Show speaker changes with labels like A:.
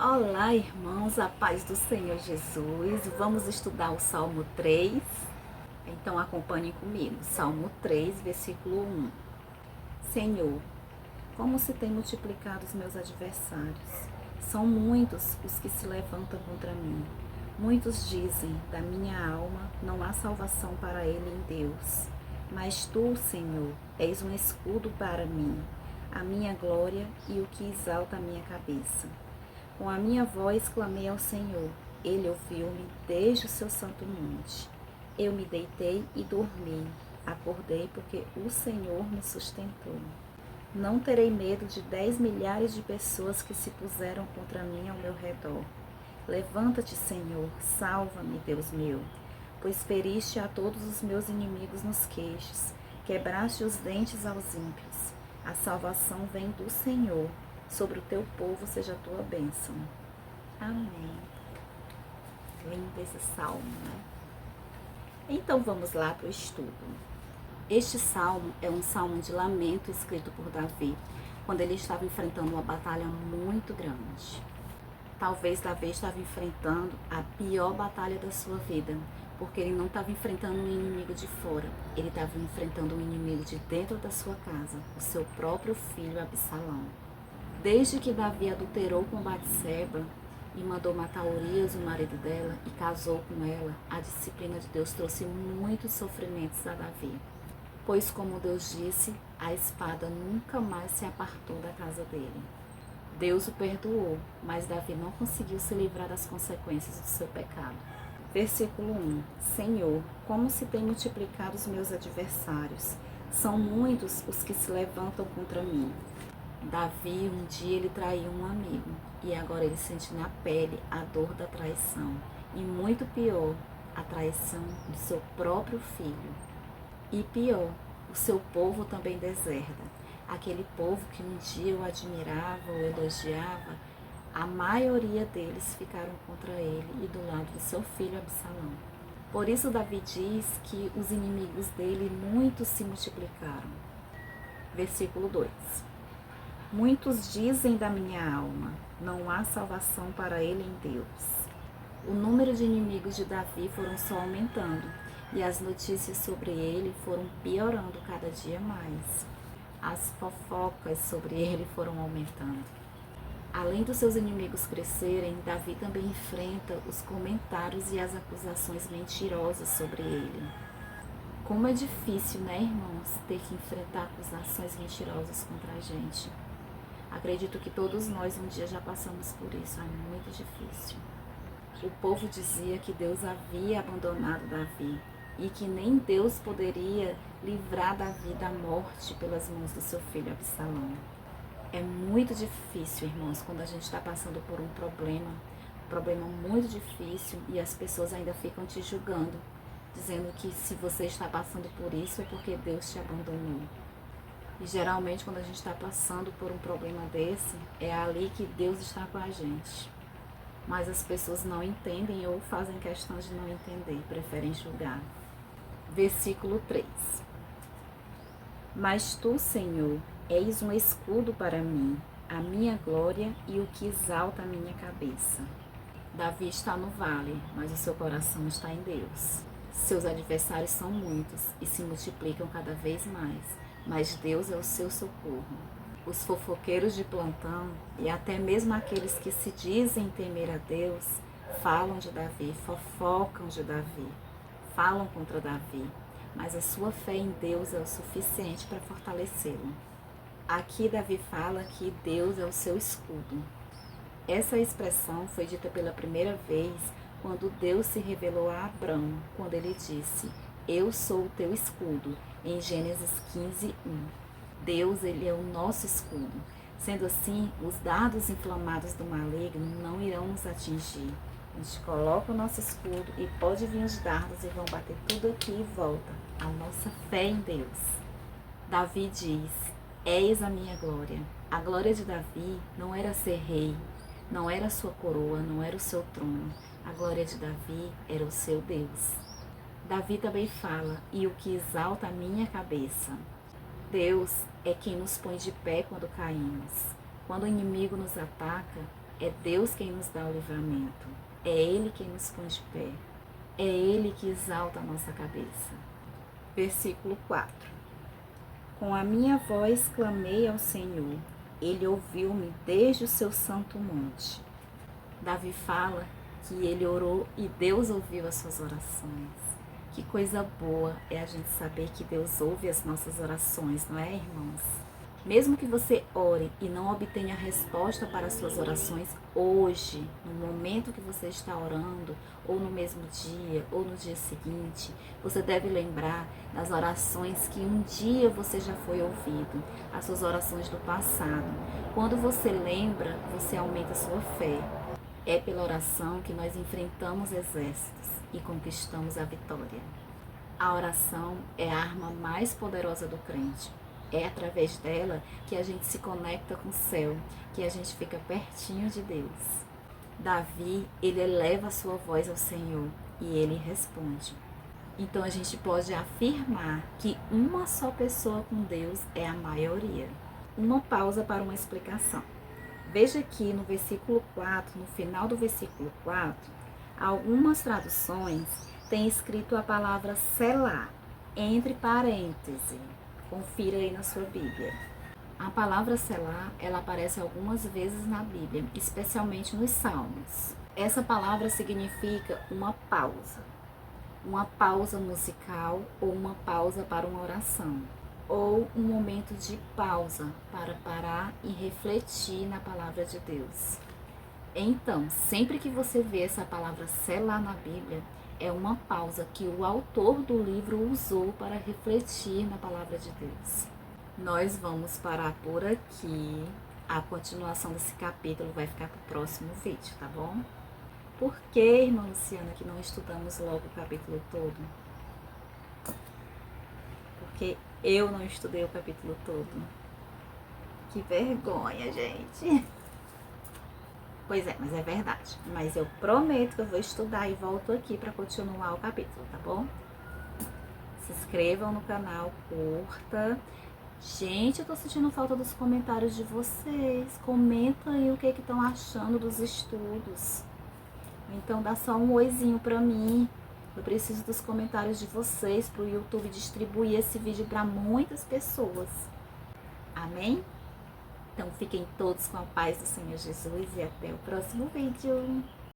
A: Olá, irmãos, a paz do Senhor Jesus. Vamos estudar o Salmo 3. Então acompanhem comigo. Salmo 3, versículo 1. Senhor, como se tem multiplicado os meus adversários. São muitos os que se levantam contra mim. Muitos dizem, da minha alma, não há salvação para ele em Deus. Mas tu, Senhor, és um escudo para mim, a minha glória e o que exalta a minha cabeça. Com a minha voz clamei ao Senhor, ele ouviu-me desde o seu santo monte. Eu me deitei e dormi, acordei porque o Senhor me sustentou. Não terei medo de 10 milhares de pessoas que se puseram contra mim ao meu redor. Levanta-te, Senhor, salva-me, Deus meu, pois feriste a todos os meus inimigos nos queixos, quebraste os dentes aos ímpios. A salvação vem do Senhor, sobre o teu povo seja a tua bênção. Amém. Lindo esse salmo, né? Então vamos lá para o estudo. Este salmo é um salmo de lamento escrito por Davi, quando ele estava enfrentando uma batalha muito grande. Talvez Davi estava enfrentando a pior batalha da sua vida, porque ele não estava enfrentando um inimigo de fora, ele estava enfrentando um inimigo de dentro da sua casa, o seu próprio filho Absalão. Desde que Davi adulterou com Batseba e mandou matar Urias, o marido dela, e casou com ela, a disciplina de Deus trouxe muitos sofrimentos a Davi. Pois, como Deus disse, a espada nunca mais se apartou da casa dele. Deus o perdoou, mas Davi não conseguiu se livrar das consequências do seu pecado. Versículo 1. Senhor, como se tem multiplicado os meus adversários. São muitos os que se levantam contra mim. Davi, um dia ele traiu um amigo e agora ele sente na pele a dor da traição. E muito pior, a traição do seu próprio filho. E pior, o seu povo também deserda. Aquele povo que um dia o admirava ou elogiava, a maioria deles ficaram contra ele e do lado de seu filho Absalão. Por isso Davi diz que os inimigos dele muitos se multiplicaram. Versículo 2. Muitos dizem da minha alma, não há salvação para ele em Deus. O número de inimigos de Davi foram só aumentando, e as notícias sobre ele foram piorando cada dia mais. As fofocas sobre ele foram aumentando. Além dos seus inimigos crescerem, Davi também enfrenta os comentários e as acusações mentirosas sobre ele. Como é difícil, né, irmãos, ter que enfrentar acusações mentirosas contra a gente. Acredito que todos nós um dia já passamos por isso, é muito difícil. O povo dizia que Deus havia abandonado Davi e que nem Deus poderia livrar Davi da morte pelas mãos do seu filho Absalão. É muito difícil, irmãos, quando a gente está passando por um problema muito difícil e as pessoas ainda ficam te julgando, dizendo que se você está passando por isso é porque Deus te abandonou. E geralmente quando a gente está passando por um problema desse, é ali que Deus está com a gente. Mas as pessoas não entendem ou fazem questão de não entender, preferem julgar. Versículo 3. Mas tu, Senhor, és um escudo para mim, a minha glória e o que exalta a minha cabeça. Davi está no vale, mas o seu coração está em Deus. Seus adversários são muitos e se multiplicam cada vez mais, mas Deus é o seu socorro. Os fofoqueiros de plantão e até mesmo aqueles que se dizem temer a Deus, falam de Davi, fofocam de Davi, falam contra Davi, mas a sua fé em Deus é o suficiente para fortalecê-lo. Aqui Davi fala que Deus é o seu escudo. Essa expressão foi dita pela primeira vez quando Deus se revelou a Abrão, quando ele disse, eu sou o teu escudo, em Gênesis 15, 1. Deus, ele é o nosso escudo. Sendo assim, os dardos inflamados do maligno não irão nos atingir. A gente coloca o nosso escudo e pode vir os dardos e vão bater tudo aqui e volta. A nossa fé em Deus. Davi diz, eis a minha glória. A glória de Davi não era ser rei, não era a sua coroa, não era o seu trono. A glória de Davi era o seu Deus. Davi também fala, e o que exalta a minha cabeça. Deus é quem nos põe de pé quando caímos. Quando o inimigo nos ataca, É Deus quem nos dá o livramento. É Ele quem nos põe de pé. É Ele que exalta a nossa cabeça. Versículo 4. Com a minha voz clamei ao Senhor. Ele ouviu-me desde o seu santo monte. Davi fala que ele orou e Deus ouviu as suas orações. Que coisa boa é a gente saber que Deus ouve as nossas orações, não é, irmãos? Mesmo que você ore e não obtenha resposta para as suas orações hoje, no momento que você está orando, ou no mesmo dia, ou no dia seguinte, você deve lembrar das orações que um dia você já foi ouvido, as suas orações do passado. Quando você lembra, você aumenta a sua fé. É pela oração que nós enfrentamos exércitos e conquistamos a vitória. A oração é a arma mais poderosa do crente. É através dela que a gente se conecta com o céu, que a gente fica pertinho de Deus. Davi, ele eleva a sua voz ao Senhor e ele responde. Então a gente pode afirmar que uma só pessoa com Deus é a maioria. Uma pausa para uma explicação. Veja aqui no versículo 4, no final do versículo 4, algumas traduções têm escrito a palavra selá, entre parênteses. Confira aí na sua Bíblia. A palavra selá, ela aparece algumas vezes na Bíblia, especialmente nos Salmos. Essa palavra significa uma pausa musical ou uma pausa para uma oração, ou um momento de pausa para parar e refletir na palavra de Deus. Então, sempre que você vê essa palavra selá na Bíblia, é uma pausa que o autor do livro usou para refletir na palavra de Deus. Nós vamos parar por aqui. A continuação desse capítulo vai ficar para o próximo vídeo, tá bom? Por que, irmã Luciana, que não estudamos logo o capítulo todo? Porque eu não estudei o capítulo todo. Que vergonha, gente. Pois é, mas é verdade. Mas eu prometo que eu vou estudar e volto aqui para continuar o capítulo, tá bom? Se inscrevam no canal, curta. Gente, eu tô sentindo falta dos comentários de vocês. Comenta aí o que estão achando dos estudos. Então dá só um oizinho pra mim. Eu preciso dos comentários de vocês pro YouTube distribuir esse vídeo para muitas pessoas. Amém? Então fiquem todos com a paz do Senhor Jesus e até o próximo vídeo.